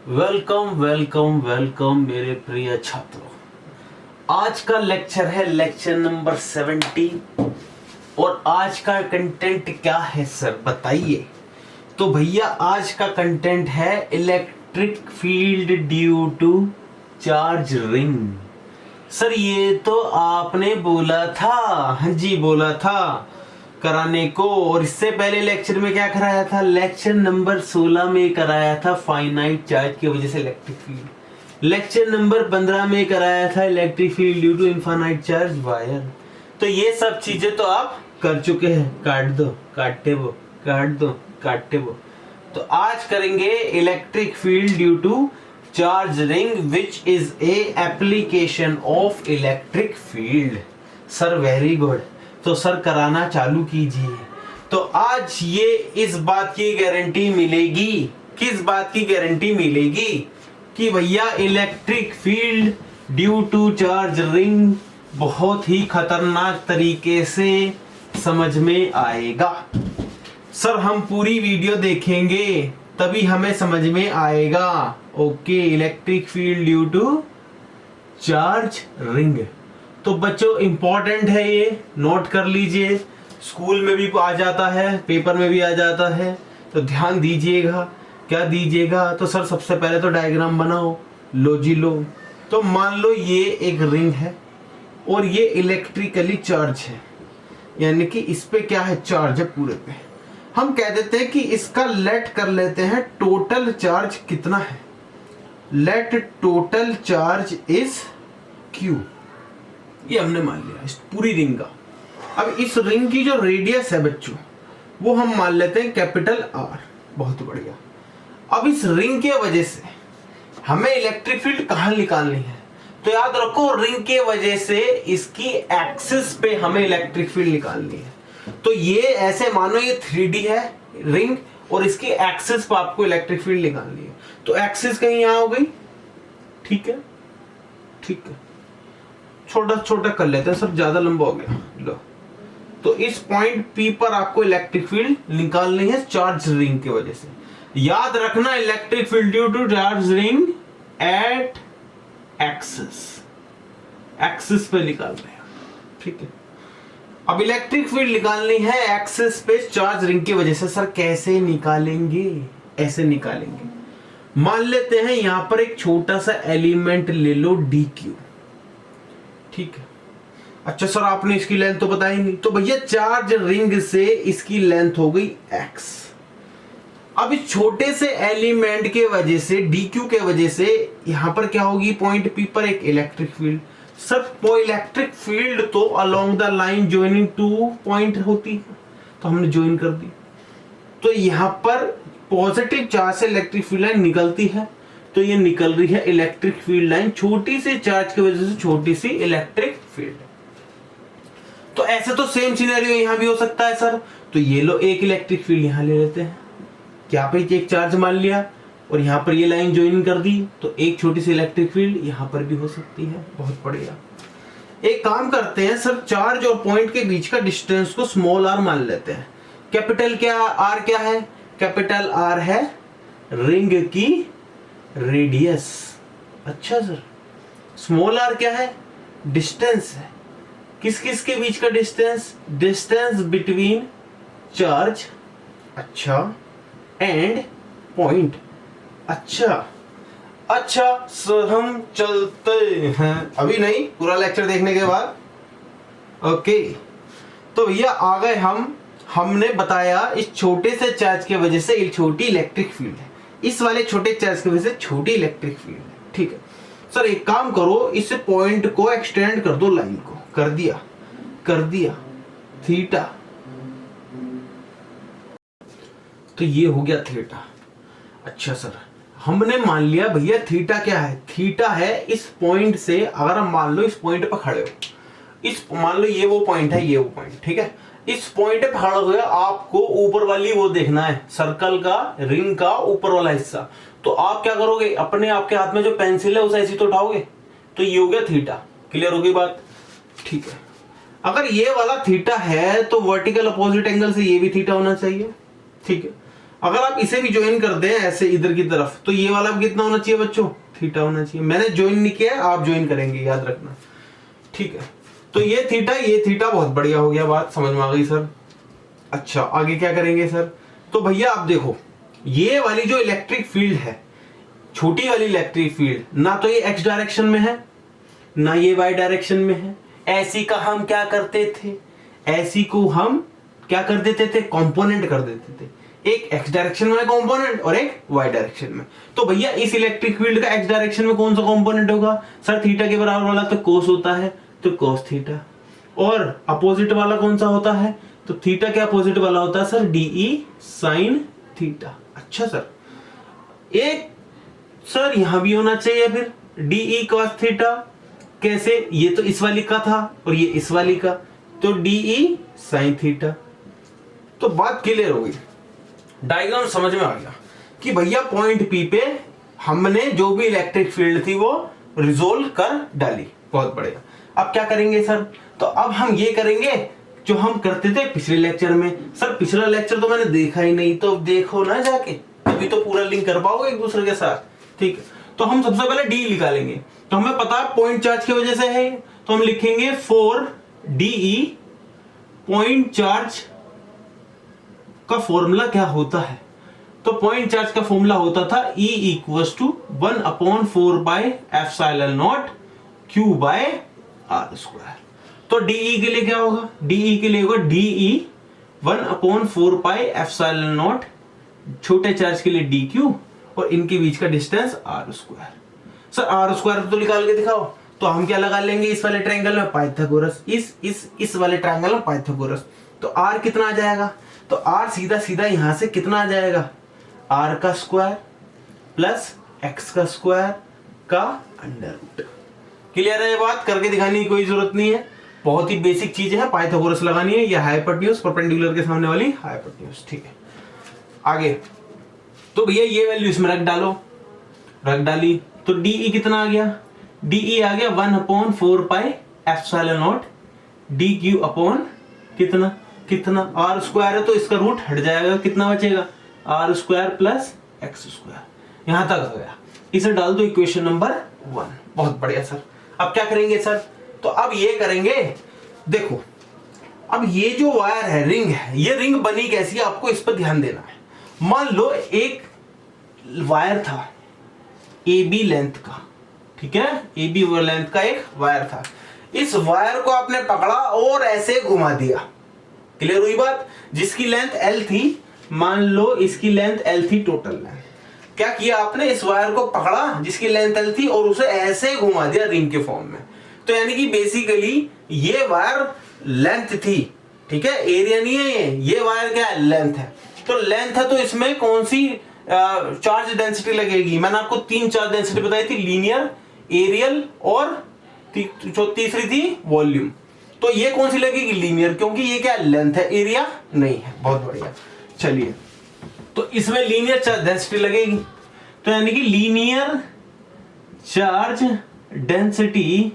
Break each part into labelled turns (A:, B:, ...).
A: Welcome welcome welcome मेरे प्रिय छात्रों। आज का लेक्चर है लेक्चर नंबर 70 और आज का कंटेंट क्या है सर बताइए। तो भैया आज का कंटेंट है electric field due to charge ring. Sir ये तो आपने बोला था, हाँ जी बोला था कराने को। और इससे पहले लेक्चर में क्या कराया था? लेक्चर नंबर 16 में कराया था फाइनाइट चार्ज की वजह से इलेक्ट्रिक फील्ड। लेक्चर नंबर 15 में कराया था electric field due to infinite charge wire. तो ये सब चीजें तो आप कर चुके हैं। काट दो काटे वो, काट दो काटे वो। तो आज करेंगे electric field due to charge ring which is a application of electric field. Sir very good. तो सर कराना चालू कीजिए। तो आज ये इस बात की गारंटी मिलेगी, किस बात की गारंटी मिलेगी कि भैया electric field due to charge ring बहुत ही खतरनाक तरीके से समझ में आएगा। सर हम पूरी वीडियो देखेंगे तभी हमें समझ में आएगा। Okay, electric field due to charge ring. तो बच्चों इंपॉर्टेंट है, ये नोट कर लीजिए। स्कूल में भी आ जाता है, पेपर में भी आ जाता है, तो ध्यान दीजिएगा। क्या दीजिएगा? तो सर सबसे पहले तो डायग्राम बनाओ। लो जी लो। तो मान लो ये एक रिंग है और ये इलेक्ट्रिकली चार्ज है, यानी कि इस पे क्या है? चार्ज है पूरे पे। हम कह देते हैं कि इसका लेट कर लेते हैं टोटल चार्ज कितना है। Let total charge is Q। ये हमने मान लिया इस पूरी रिंग का। अब इस रिंग की जो रेडियस है बच्चों, वो हम मान लेते हैं कैपिटल R। बहुत बढ़िया। अब इस रिंग के वजह से हमें इलेक्ट्रिक फील्ड कहाँ निकालनी है? तो याद रखो, रिंग के वजह से इसकी एक्सिस पे हमें इलेक्ट्रिक फील्ड निकालनी है। तो ये ऐसे मानो ये 3D है रिंग और इसकी एक्सिस पे आपको इलेक्ट्रिक फील्ड निकालनी है। तो एक्सिस कहीं यहां हो गई, ठीक है ठीक है। छोटा छोटा कर लेते हैं सर, ज्यादा लंबा हो गया। लो, तो इस पॉइंट P पर आपको इलेक्ट्रिक फील्ड निकालनी है चार्ज रिंग की वजह से। याद रखना, electric field due to charge ring at axis, axis पे निकाल रहे हैं, ठीक है। अब इलेक्ट्रिक फील्ड निकालनी है एक्सिस पे चार्ज रिंग की वजह से। सर कैसे निकालेंगे? ऐसे निकालेंगे। मान लेते हैं यहां पर एक छोटा सा एलिमेंट ले लो dq, ठीक है। अच्छा सर आपने इसकी लेंथ तो बताई नहीं। तो भैया चार्ज रिंग से इसकी लेंथ हो गई x। अब इस छोटे से एलिमेंट के वजह से dq के वजह से यहां पर क्या होगी? पॉइंट P पर एक इलेक्ट्रिक फील्ड। सर वो इलेक्ट्रिक फील्ड तो along the line joining two point होती है, तो हमने ज्वाइन कर दी। तो यहां पर पॉजिटिव चार्ज से इलेक्ट्रिक फील्ड लाइन निकलती है, तो ये निकल रही है इलेक्ट्रिक फील्ड लाइन छोटी सी चार्ज की वजह से छोटी सी इलेक्ट्रिक फील्ड। तो ऐसे तो सेम सिनेरियो यहां भी हो सकता है सर। तो ये लो एक इलेक्ट्रिक फील्ड यहां ले लेते हैं, क्या पे एक चार्ज मान लिया और यहां पर ये लाइन ज्वाइन कर दी, तो एक छोटी सी इलेक्ट्रिक फील्ड यहां पर भी हो सकती है। बहुत बढ़िया। एक काम करते हैं सर, चार्ज और पॉइंट के बीच का डिस्टेंस को स्मॉल r मान लेते हैं। कैपिटल क्या R क्या है? कैपिटल R है रिंग की रेडियस। अच्छा सर, स्मॉल r क्या है? डिस्टेंस है। किस किस के बीच का डिस्टेंस? डिस्टेंस बिटवीन चार्ज, अच्छा, एंड पॉइंट। अच्छा अच्छा सर हम चलते हैं, अभी नहीं, पूरा लेक्चर देखने के बाद। ओके, तो भैया आ गए हमने बताया इस छोटे से चार्ज की वजह से एक छोटी इलेक्ट्रिक फील्ड है, इस वाले छोटे चार्ज की वजह से छोटी इलेक्ट्रिक फील्ड है, ठीक है। सर एक काम करो, इस पॉइंट को एक्सटेंड कर दो, लाइन को कर दिया थीटा। तो ये हो गया थीटा। अच्छा सर हमने मान लिया भैया थीटा क्या है? थीटा है इस पॉइंट से, अगर हम मान लो इस पॉइंट पर खड़े हो, इस मान लो ये वो पॉइंट है, ये वो पॉइंट, ठीक है। इस पॉइंट पे खड़ा हुआ आपको ऊपर वाली वो देखना है, सर्कल का, रिंग का ऊपर वाला हिस्सा। तो आप क्या करोगे? अपने आपके हाथ में जो पेंसिल है उसे ऐसी तो उठाओगे। तो ये हो गया थीटा। क्लियर होगी बात? ठीक है। अगर ये वाला थीटा है तो वर्टिकल अपोजिट एंगल से ये भी थीटा होना चाहिए, ठीक है। अगर आप इसे भी ज्वाइन कर दें ऐसे इधर की तरफ तो ये वाला कितना होना चाहिए बच्चों, थीटा होना चाहिए। मैंने ज्वाइन नहीं किया, आप ज्वाइन करेंगे, याद रखना, ठीक है। तो ये थीटा बहुत बढ़िया हो गया, बात समझ में आ गई सर। अच्छा आगे क्या करेंगे सर, तो भैया आप देखो ये वाली जो इलेक्ट्रिक फील्ड है, छोटी वाली इलेक्ट्रिक फील्ड, ना तो ये एक्स डायरेक्शन में है ना ये वाई डायरेक्शन में है। ऐसी का हम क्या करते थे, ऐसी को हम क्या कर देते थे, कंपोनेंट कर देते थे, एक एक्स डायरेक्शन में कंपोनेंट और एक वाई डायरेक्शन में। तो भैया इस इलेक्ट्रिक फील्ड का एक्स डायरेक्शन में कौन सा कंपोनेंट होगा सर, थीटा के बराबर वाला तो कोस होता है, तो कोस थीटा। और अपोजिट वाला कौन सा होता है, तो थीटा के अपोजिट वाला होता है सर डीई साइन थीटा। अच्छा सर, एक सर यहां भी होना चाहिए फिर डीई कॉस थीटा। कैसे, ये तो इस वाली का था और ये इस वाली का, तो डीई साइन थीटा। तो बात क्लियर हो गई, डायग्राम समझ में आ गया कि भैया पॉइंट पी पे हमने जो भी इलेक्ट्रिक फील्ड थी वो रिजोल्व कर डाली। बहुत बढ़िया। अब क्या करेंगे सर, तो अब हम ये करेंगे जो हम करते थे पिछले लेक्चर में। सर पिछला लेक्चर तो मैंने देखा ही नहीं, तो देखो ना जाके, तभी तो पूरा लिंक कर पाओगे एक दूसरे के साथ, ठीक है। तो हम सबसे पहले डी निकालेंगे, तो हमें पता है पॉइंट चार्ज की वजह से है, तो हम लिखेंगे फॉर डीई पॉइंट चार्ज का फॉर्मूला क्या होता है, तो पॉइंट चार्ज का फॉर्मूला होता था E equals to 1/4/ε0 Q by R square. तो DE के लिए क्या होगा, DE के लिए होगा DE 1/4/ε0 छोटे चार्ज के लिए DQ और इनके बीच का distance R square. Sir R square तो निकाल के दिखाओ, तो हम क्या लगा लेंगे इस वाले ट्रायंगल में पाइथागोरस, इस वाले ट्रायंगल में पाइथागोरस। तो R कितना आ जाएगा, तो R सीधा सीधा यहां से कितना आ जाएगा, R का स्क्वायर प्लस x का स्क्वायर का अंडर रूट। क्लियर है ये बात, करके दिखाने की कोई जरूरत नहीं है, बहुत ही बेसिक चीज है, पाइथागोरस लगानी है या हाइपोटेन्यूज, परपेंडिकुलर के सामने वाली हाइपोटेन्यूज, ठीक है। आगे तो भैया ये वैल्यू इसमें रख डालो, रख डाली तो DE कितना आ गया, DE आ गया 1/4/ε0 DQ अपॉन कितना कितना R स्क्वायर है, तो इसका रूट हट जाएगा, कितना बचेगा R square plus x square. यहां तक आ गया, इसे डाल दो इक्वेशन नंबर 1। बहुत बढ़िया सर। अब क्या करेंगे सर, तो अब ये करेंगे, देखो अब ये जो वायर है, रिंग है, ये रिंग बनी कैसी है आपको इस पर ध्यान देना है। मान लो एक वायर था AB लेंथ का, ठीक है, AB लेंथ का एक वायर था, इस वायर को आपने पकड़ा और ऐसे घुमा दिया। क्लियर हुई बात, जिसकी लेंथ L थी, मान लो इसकी लेंथ L थी टोटल लेंथ, क्या किया आपने, इस वायर को पकड़ा जिसकी लेंथ L थी और उसे ऐसे घुमा दिया रिंग के फॉर्म में। तो यानी कि बेसिकली ये वायर लेंथ थी, ठीक है, एरिया नहीं है, ये वायर क्या है, लेंथ है। तो लेंथ है तो इसमें कौन सी चार्ज डेंसिटी लगेगी, मैंने आपको 3 चार्ज डेंसिटी बताई थी, लीनियर, एरियल और जो तीसरी थी वॉल्यूम। तो ये कौन सी लगेगी, लीनियर, क्योंकि ये क्या लेंथ है, एरिया नहीं है। बहुत बढ़िया, चलिए तो इसमें लीनियर चार्ज डेंसिटी लगेगी, तो यानी कि लीनियर चार्ज डेंसिटी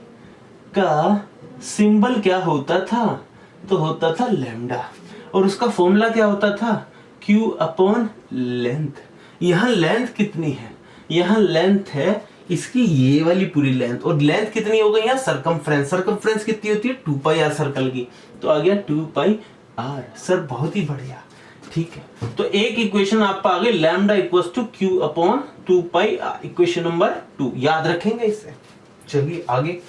A: का सिंबल क्या होता था, तो होता था लैम्डा, और उसका फॉर्मूला क्या होता था, Q अपॉन लेंथ। यहां लेंथ कितनी है, यहां लेंथ है इसकी ये वाली पूरी लेंथ, और लेंथ कितनी हो गई यहाँ सरकमफ्रेंस, सरकमफ्रेंस कितनी होती है 2πr सर्कल की, तो आ गया 2πr। सर बहुत ही बढ़िया, ठीक है। तो एक इक्वेशन आपका आ गई lambda equals to Q upon 2πr, equation number 2, याद रखेंगे इससे। चलिए आगे,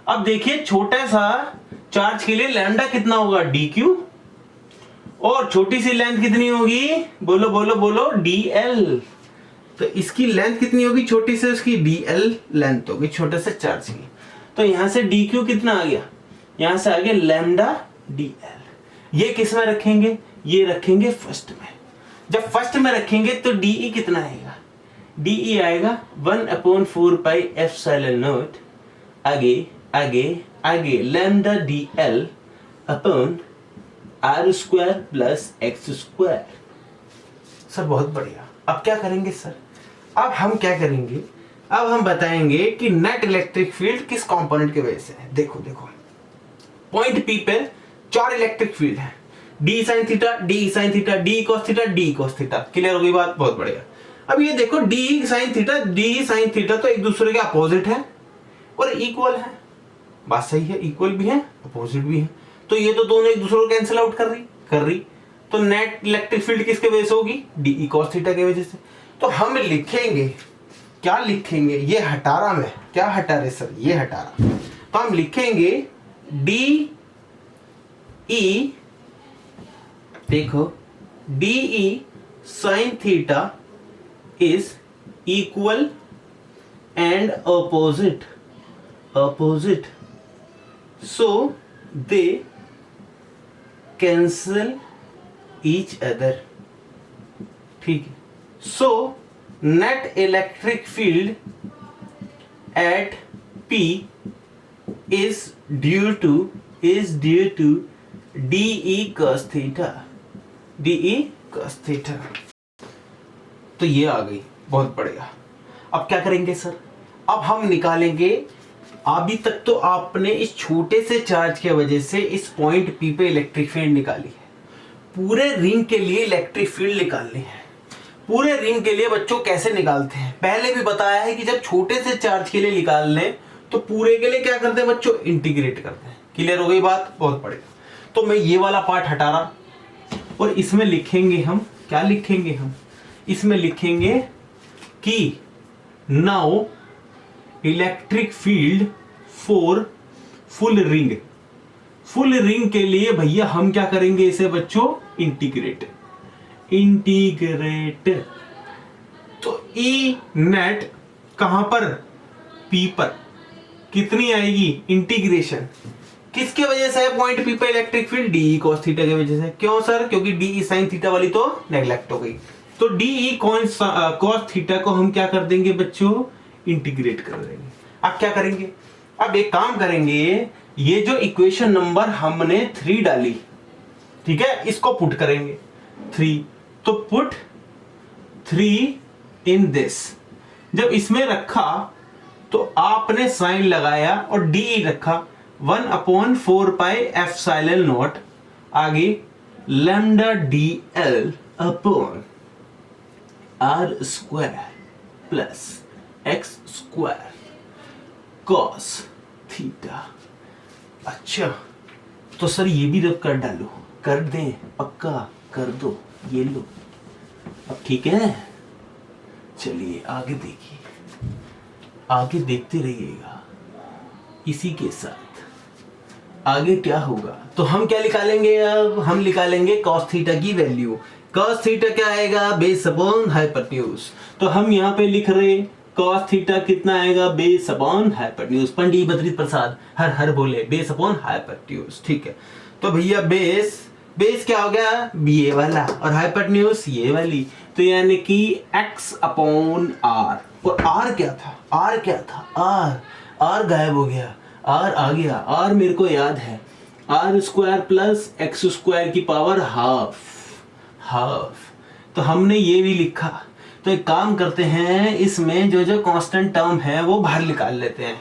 A: अब देखिए छोटा सा चार्ज के लिए लैम्डा कितना होगा DQ, और छोटी सी लेंथ कितनी होगी, बोलो बोलो बोलो DL। तो इसकी लेंथ कितनी होगी छोटी से, उसकी DL लेंथ होगी छोटे से चार्ज की। तो यहां से DQ कितना आ गया, यहां से आ गया लैम्डा DL। ये किस में रखेंगे, ये रखेंगे फर्स्ट में। जब फर्स्ट में रखेंगे तो DE कितना आएगा, DE आएगा 1/4πε0 आगे आगे आगे lambda DL upon R square plus x square. Sir बहुत बढ़िया। अब क्या करेंगे सर, अब हम क्या करेंगे, अब हम बताएंगे कि नेट इलेक्ट्रिक फील्ड किस कंपोनेंट की वजह से है। देखो देखो, पॉइंट P पे 4 इलेक्ट्रिक फील्ड है, D sine theta, D sine theta, D cos theta, D cos theta. Clear हो गई बात? बहुत बढ़िया। अब ये देखो D sine theta, D sine theta तो एक दूसरे के अपोजिट है और इक्वल है। बात सही है, इक्वल भी है अपोजिट भी है, तो ये तो दोनों एक दूसरे को कैंसिल आउट कर रही। तो नेट इलेक्ट्रिक फील्ड किसके वजह से होगी? डी कॉस थीटा की वजह से। तो हम लिखेंगे, क्या लिखेंगे? ये हटा रहा मैं, क्या हटा रहे सर? ये हटा रहा। तो हम लिखेंगे डी ई, देखो D E sine theta is equal and opposite, so they cancel each other। ठीक है, so net electric field at P is due to DE cos theta, DE cos theta। तो ये आ गई, बहुत बढ़िया। अब क्या करेंगे सर? अब हम निकालेंगे, अभी तक तो आपने इस छोटे से चार्ज की वजह से इस पॉइंट P पे इलेक्ट्रिक फील्ड निकाली है। पूरे रिंग के लिए इलेक्ट्रिक फील्ड निकालनी है। पूरे रिंग के लिए बच्चों कैसे निकालते हैं? पहले भी बताया है कि जब छोटे से चार्ज के लिए निकाल लें तो पूरे के लिए क्या करते हैं बच्चों? इंटीग्रेट करते हैं। क्लियर हो गई बात? बहुत बढ़िया। तो मैं ये वाला पार्ट हटा रहा और इसमें लिखेंगे हम, क्या लिखेंगे हम? इसमें लिखेंगे कि now electric field for full ring. Full ring के लिए भैया हम क्या करेंगे इसे बच्चों? इंटीग्रेट। तो ई नेट कहां पर? पी पर। कितनी आएगी? इंटीग्रेशन किसके वजह से है? पॉइंट पी पर electric field D cos theta की वजह से। क्यों सर? क्योंकि डी साइन थीटा वाली तो नेग्लेक्ट हो गई। तो डी कॉस थीटा को हम क्या कर देंगे बच्चों? इंटीग्रेट कर देंगे। अब क्या करेंगे? अब एक काम करेंगे, ये जो इक्वेशन नंबर हमने 3 डाली, ठीक है, इसको पुट करेंगे 3। तो पुट 3 इन दिस। जब इसमें रखा तो आपने साइन लगाया और डी रखा 1/4 पाई एप्सिलॉन नॉट, आगे lambda d l upon r square plus x square cos theta. अच्छा, तो सर ये भी रब कर डालो, कर दें, पक्का कर दो, ये लो। अब ठीक है, चलिए आगे देखिए, आगे देखते रहिएगा। इसी के साथ आगे क्या होगा? तो हम क्या निकालेंगे? अब हम निकालेंगे कॉस थीटा की वैल्यू। कॉस थीटा क्या आएगा? Base upon hypotenuse. तो हम यहाँ पे लिख रहे कॉस थीटा कितना आएगा? Base upon hypotenuse. Pandit Badri Prasad हर हर बोले बेस अपॉन हाइपोटेन्यूज। ठीक है, तो भैया बेस क्या हो गया? ये वाला, और हाइपोटेन्यूज ये वाली। तो यानी कि x अपॉन आर। और r क्या था? r गायब हो गया, r आ गया। r मेरे को याद है, r square plus x square की पावर हाफ। तो हमने ये भी लिखा। तो एक काम करते हैं, इसमें जो कांस्टेंट टर्म है वो बाहर निकाल लेते हैं।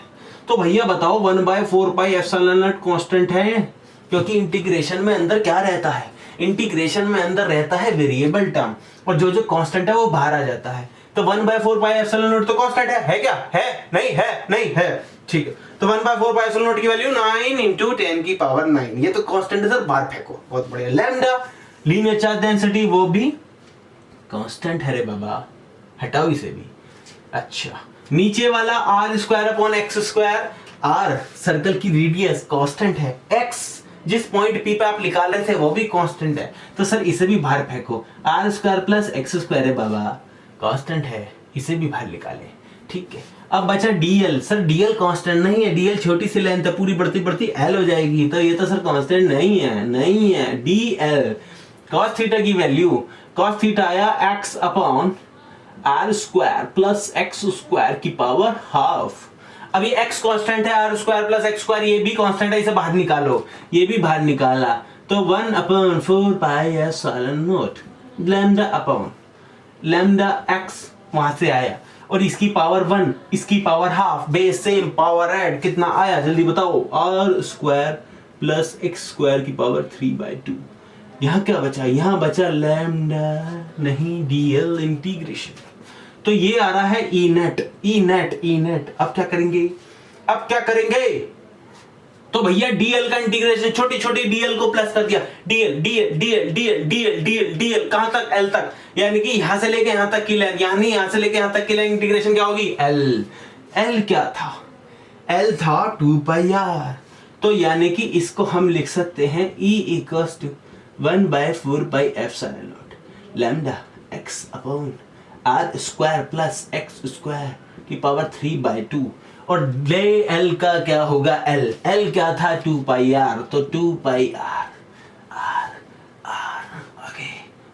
A: तो भैया बताओ 1/4 पाई एप्सिलॉन नॉट कांस्टेंट है, क्योंकि इंटीग्रेशन में अंदर क्या रहता है? इंटीग्रेशन में अंदर रहता है वेरिएबल टर्म, और जो कांस्टेंट है वो बाहर आ जाता है। तो 1/4 पाई एप्सिलॉन नॉट तो कांस्टेंट है क्या? है? नहीं है। ठीक है, तो 1/4 पाई एप्सिलॉन नॉट की वैल्यू 9 × 10 की पावर 9। ये तो कांस्टेंट है सर, बाहर फेंको। बहुत बढ़िया। लैम्डा लीनियर चार्ज डेंसिटी, वो भी कांस्टेंट है रे बाबा, हटाओ इसे भी। अच्छा, नीचे वाला r square upon x square. R circle की रेडियस कांस्टेंट है, एक्स जिस पॉइंट पी पे आप निकाल रहे थे वो भी कांस्टेंट है। तो सर इसे भी बाहर फेंको। R square plus x square है बाबा, कांस्टेंट है, इसे भी बाहर निकाले। ठीक है, अब बचा डीएल। सर डीएल कांस्टेंट नहीं है, डीएल छोटी सी लेंथ है, पूरी बढ़ती एल हो जाएगी। तो ये तो सर कांस्टेंट नहीं है। डीएल कॉस थीटा की वैल्यू, कॉस थीटा आया x upon r square plus x square की पावर हाफ। अब ये x कांस्टेंट है, r square plus x square ये भी कांस्टेंट है, इसे बाहर निकालो। ये भी बाहर निकाला तो 1/4 pi epsilon naught lambda upon lambda x वहां से आया, और इसकी पावर 1, इसकी power half, base same, power add, कितना आया जल्दी बताओ? R square plus x square की पावर 3/2। यहाँ क्या बचा, यहाँ बचा लैम्डा नहीं डीएल इंटीग्रेशन। तो ये आ रहा है E net E net E net. अब क्या करेंगे, अब क्या करेंगे, तो भैया डीएल का इंटीग्रेशन, छोटी छोटी डीएल को प्लस कर दिया, DL DL DL DL DL DL DL कहां तक, एल तक, यानी कि यहां से लेके यहां तक की लाइन, यानी यहां से लेके यहां तक की लाइन इंटीग्रेशन क्या होगी, एल। एल क्या था, एल था 2 पाई आर। तो यानी कि इसको हम लिख सकते हैं E equals to 1/4 pi epsilon naught lambda x upon r square plus x square की पावर 3/2। और ले एल का क्या होगा, एल, एल क्या था 2 पाई आर, तो 2 pi r r r. Okay,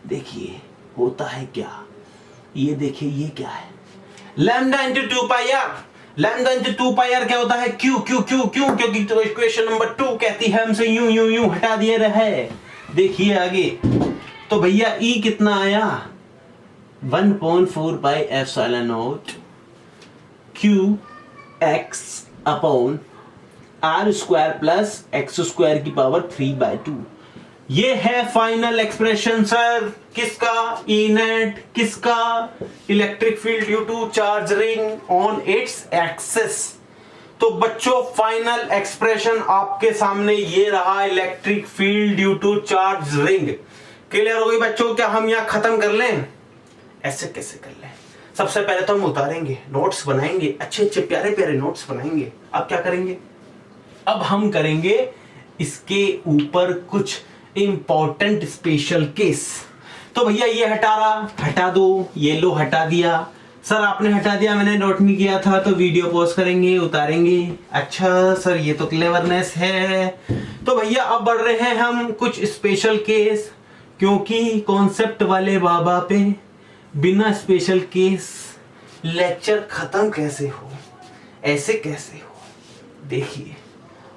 A: देखिए होता है क्या, ये देखिए ये क्या है, lambda into 2 pi r. Lambda into 2 pi r क्या होता है, क्यू क्यू क्यू क्यू, क्योंकि तो इक्वेशन नंबर 2 कहती है हमसे यूं यूं यूं हटा दिए रहे। देखिए आगे, तो भैया ई कितना आया, 1/4 pi epsilon naught Q x upon r square plus x square की पावर 3/2। ये है फाइनल एक्सप्रेशन सर, किसका, ई नेट, किसका, electric field due to charge ring on its axis. तो बच्चों फाइनल एक्सप्रेशन आपके सामने ये रहा, electric field due to charge ring. Clear हो गई बच्चों, क्या हम यहां खत्म कर लें, ऐसे कैसे कर लें, सबसे पहले तो हम उतारेंगे, नोट्स बनाएंगे, अच्छे अच्छे प्यारे प्यारे नोट्स बनाएंगे। अब क्या करेंगे, अब हम करेंगे इसके ऊपर कुछ इंपॉर्टेंट स्पेशल केस। तो भैया ये हटा दो, ये लो हटा दिया सर, आपने हटा दिया, मैंने नोट नहीं किया था, तो वीडियो पॉज करेंगे, उतारेंगे। अच्छा सर ये तो क्लेवरनेस है। तो भैया अब बढ़ रहे हैं हम कुछ स्पेशल केस, क्योंकि कॉन्सेप्ट वाले बाबा पे बिना स्पेशल केस लेक्चर खत्म कैसे हो, ऐसे कैसे हो, देखिए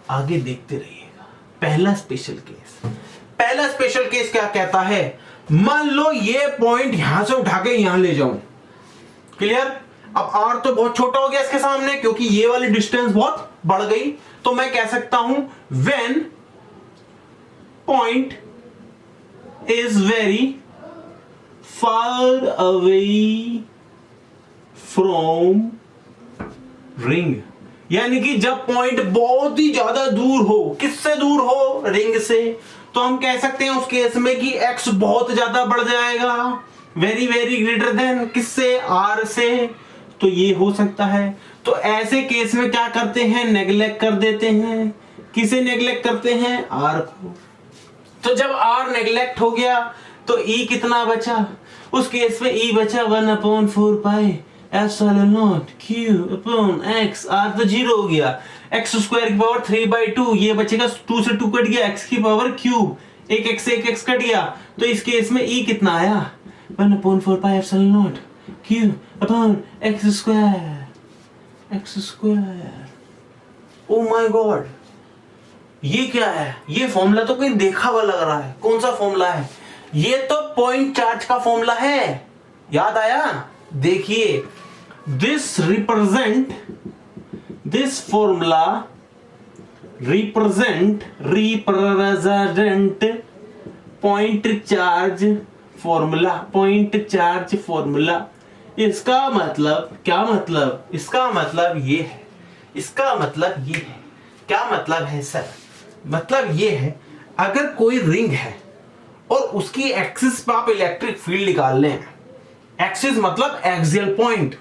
A: आगे देखते रहिएगा। पहला स्पेशल केस क्या कहता है, मान लो ये पॉइंट यहां से उठा के यहां ले जाऊं, क्लियर। अब आर तो बहुत छोटा हो गया इसके सामने, क्योंकि ये वाली डिस्टेंस बहुत बढ़ गई, तो मैं कह सकता हूं when point is very far away from ring, यानी कि जब पॉइंट बहुत ही ज्यादा दूर हो, किससे दूर हो, रिंग से, तो हम कह सकते हैं उस केस में कि x बहुत ज्यादा बढ़ जाएगा, वेरी वेरी ग्रेटर देन किससे, r से। तो ये हो सकता है। तो ऐसे केस में क्या करते हैं, नेग्लेक्ट कर देते हैं, किसे नेग्लेक्ट करते हैं, r को। तो जब r नेग्लेक्ट हो गया तो e कितना बचा, उस केस में e बचा 1/4 pi epsilon not q upon x, r तो 0 हो गया, x स्क्वायर की पावर 3/2, ये बचेगा 2 से 2 कट गया, x की पावर क्यूब, एक x से एक x कट गया। तो इस केस में e कितना आया, 1/4 pi epsilon not q upon x square. Oh my God, ये क्या है, ये फॉर्मूला तो कहीं देखा हुआ लग रहा है, कौन सा फॉर्मूला है, ये तो पॉइंट चार्ज का फॉर्मूला है, याद आया। देखिए this formula represent point charge formula. इसका मतलब क्या, मतलब इसका मतलब ये है, इसका मतलब ये है, क्या मतलब है सर, मतलब ये है अगर कोई रिंग है और उसकी एक्सिस पे आप इलेक्ट्रिक फील्ड निकाल लें, एक्सिस मतलब एक्सियल पॉइंट,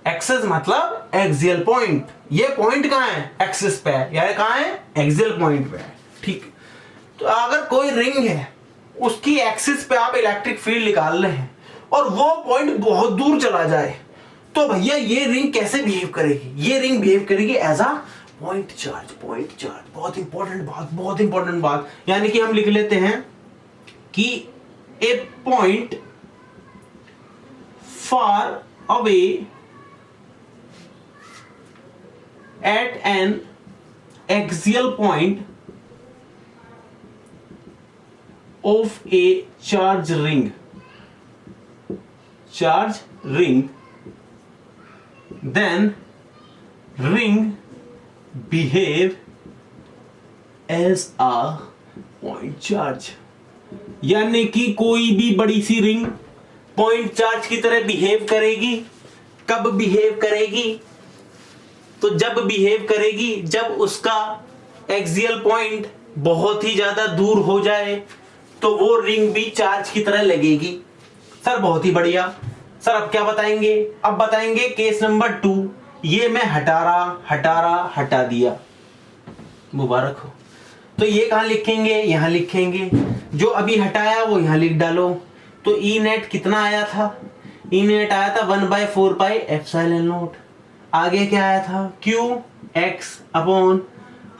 A: एक्सिस मतलब एक्सियल पॉइंट, ये पॉइंट कहां है, एक्सिस पे है, यानी कहां है, एक्सियल पॉइंट पे है, ठीक। तो अगर कोई रिंग है उसकी एक्सिस पे आप इलेक्ट्रिक फील्ड निकाल रहे हैं और वो पॉइंट बहुत दूर चला जाए, तो भैया ये रिंग कैसे बिहेव करेगी, ये रिंग बिहेव करेगी एज अ पॉइंट चार्ज। बहुत इंपॉर्टेंट बात, यानी कि हम लिख लेते हैं कि a point far away at an axial point of a charge ring then ring behave as a point charge। यानी कि कोई भी बड़ी सी रिंग पॉइंट चार्ज की तरह बिहेव करेगी। कब बिहेव करेगी? तो जब बिहेव करेगी जब उसका एक्सियल पॉइंट बहुत ही ज्यादा दूर हो जाए तो वो रिंग भी चार्ज की तरह लगेगी। सर बहुत ही बढ़िया। सर अब क्या बताएंगे? अब बताएंगे केस नंबर 2। ये मैं हटा दिया, मुबारक हो। तो ये कहां लिखेंगे? यहां लिखेंगे। जो अभी हटाया वो यहां लिख डालो। तो ई नेट कितना आया था? ई नेट आया था 1/4 पाई एप्सिलॉन नॉट। आगे क्या आया था? Q x upon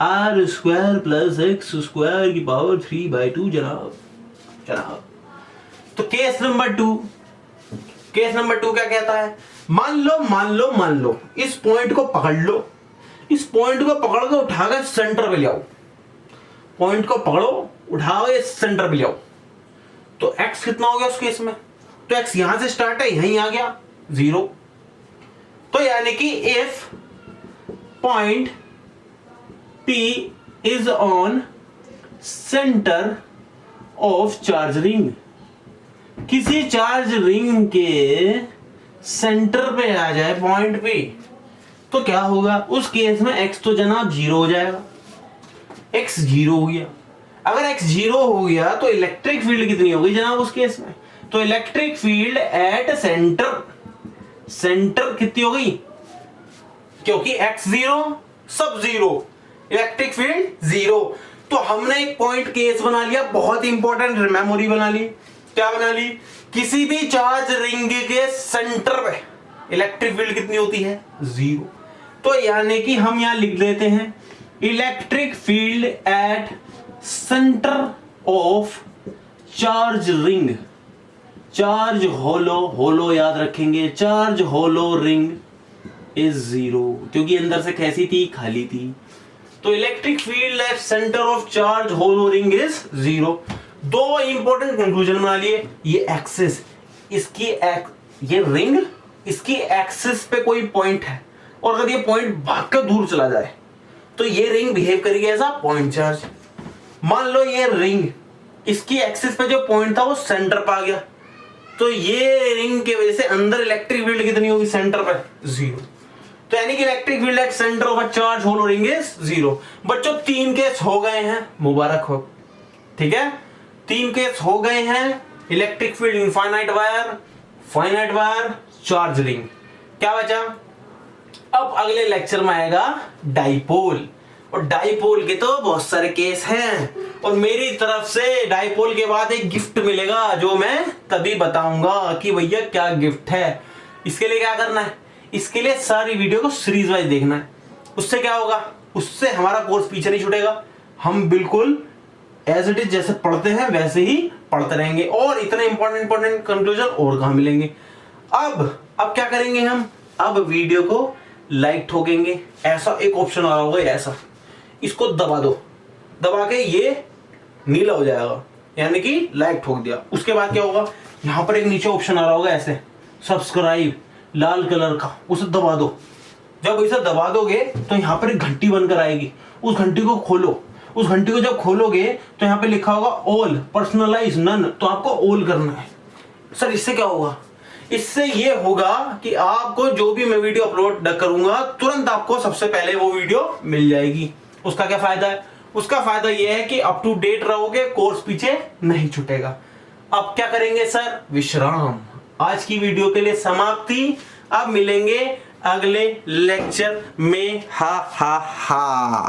A: r square plus x square की पावर 3/2 जनाब। तो केस नंबर 2 क्या कहता है? मान लो इस पॉइंट को पकड़ लो। इस पॉइंट को पकड़ के उठाकर सेंटर पे ले आओ। पॉइंट को पकड़ो, उठाओ, ये सेंटर पे ले आओ। तो x कितना हो गया उस केस में? तो x यहां से स्टार्ट है, यहीं आ गया 0। तो यानी कि if point P is on centre of charge ring, किसी चार्ज रिंग के सेंटर पे आ जाए पॉइंट P, तो क्या होगा? उस केस में x तो जनाब 0 हो जाएगा। x 0 हो गया। अगर x 0 हो गया तो इलेक्ट्रिक फील्ड कितनी होगी जनाब उस केस में? तो इलेक्ट्रिक फील्ड एट सेंटर कितनी हो गई? क्योंकि x 0 सब 0, इलेक्ट्रिक फील्ड 0। तो हमने एक पॉइंट केस बना लिया, बहुत इंपॉर्टेंट मेमोरी बना ली। क्या बना ली? किसी भी चार्ज रिंग के सेंटर पे इलेक्ट्रिक फील्ड कितनी होती है? 0। तो यानी कि हम यहां लिख देते हैं electric field at centre of charge ring, charge hollow याद रखेंगे, चार्ज होलो रिंग इज 0, क्योंकि अंदर से कैसी थी? खाली थी। तो electric field at centre of charge hollow ring is 0। दो इंपॉर्टेंट कंक्लूजन बना लिए। ये एक्सिस, ये रिंग, इसकी एक्सिस पे कोई पॉइंट है और अगर ये पॉइंट भागकर दूर चला जाए तो ये रिंग बिहेव करेगी एज अ पॉइंट चार्ज। मान लो ये रिंग, इसकी एक्सिस पे जो पॉइंट था वो सेंटर पे आ गया, तो ये रिंग के वजह से अंदर इलेक्ट्रिक फील्ड कितनी होगी सेंटर पे? 0। तो यानी कि electric field at centre of a charge hollow ring is 0। बच्चों 3 केस हो गए हैं, मुबारक हो। ठीक है, 3 केस हो गए हैं। Electric field infinite wire, finite wire, charge ring. क्या बचा? अब अगले लेक्चर में आएगा डाइपोल, और डाइपोल के तो बहुत सारे केस हैं, और मेरी तरफ से डाइपोल के बाद एक गिफ्ट मिलेगा जो मैं तभी बताऊंगा कि भैया क्या गिफ्ट है। इसके लिए क्या करना है? इसके लिए सारी वीडियो को सीरीज वाइज देखना है। उससे क्या होगा? उससे हमारा कोर्स पीछे नहीं छूटेगा। हम बिल्कुल एज इट इज जैसे पढ़ते हैं वैसे ही पढ़ते रहेंगे, और इतने इंपॉर्टेंट कंक्लूजन और कहां मिलेंगे। अब क्या करेंगे हम? अब वीडियो को लाइक ठोकेंगे। ऐसा एक ऑप्शन आ रहा होगा, ऐसा, इसको दबा दो, दबा के ये नीला हो जाएगा, यानी कि लाइक ठोक दिया। उसके बाद क्या होगा? यहां पर एक नीचे ऑप्शन आ रहा होगा ऐसे, सब्सक्राइब, लाल कलर का, उसे दबा दो। जब इसे दबा दोगे तो यहाँ पर एक घंटी बनकर आएगी, उस घंटी को खोलो। उस घंटी को जब खोलोगे तो यहाँ पे लिखा होगा ऑल, पर्सनलाइज, नन, तो आपको ऑल करना है। सर इससे क्या होगा? इससे ये होगा कि आपको जो भी मैं वीडियो अपलोड करूंगा तुरंत आपको सबसे पहले वो वीडियो मिल जाएगी। उसका क्या फायदा है? उसका फायदा ये है कि अप टू डेट रहोगे, कोर्स पीछे नहीं छूटेगा। अब क्या करेंगे सर? विश्राम। आज की वीडियो के लिए समाप्ति। अब मिलेंगे अगले लेक्चर में। हा हा हा।